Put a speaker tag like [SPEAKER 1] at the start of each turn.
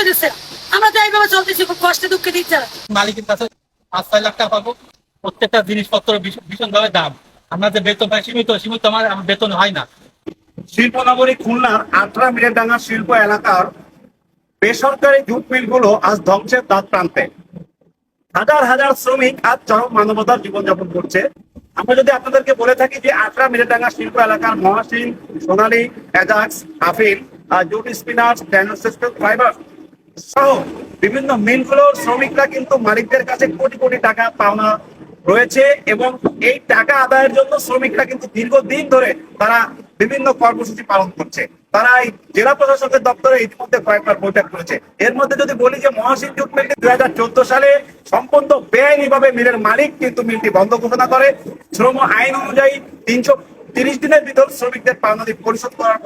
[SPEAKER 1] হইতেছে। আমরা তো এইভাবে চলতেছি খুব কষ্টে দুঃখে দিচ্ছে।
[SPEAKER 2] মালিকের কাছে 5-6 লাখ টাকা পাবো। প্রত্যেকটা জিনিসপত্র ভীষণ ভাবে দাম। আমরা যে বেতন পাই সীমিত আমার বেতন হয় না।
[SPEAKER 3] শিল্পনগরী খুলনার আটরা মিরেডাঙ্গা শিল্প এলাকার বেসরকারি জুট মিলগুলো আজ ধ্বংসের দ্বার প্রান্তে। হাজার হাজার শ্রমিক আজ চরম মানবতার জীবনযাপন করছে। আমরা যদি আপনাদেরকে বলে থাকি যে আটরা মিরেডাঙ্গা শিল্প এলাকার Mohasin, Sonali, Ajax, Afil, jute spinners, fibre সহ বিভিন্ন মিলগুলোর শ্রমিকরা কিন্তু মালিকদের কাছে কোটি কোটি টাকা পাওনা রয়েছে এবং এই টাকা আদায়ের জন্য শ্রমিকরা কিন্তু দীর্ঘদিন ধরে তারা বিভিন্ন কর্মসূচি পালন করছে। তারা এই জেলা প্রশাসকের দপ্তরে ইতিমধ্যে কয়েকবার বৈঠক করেছে। এর মধ্যে যদি বলি যে মহাসিন জুট মিলটি 2014 সালে সম্পূর্ণ বেআইনিভাবে মিলের মালিক কিন্তু মিলটি বন্ধ ঘোষণা করে। শ্রম আইন অনুযায়ী 330 দিনের ভিতর শ্রমিকদের পাওনা পরিশোধ করার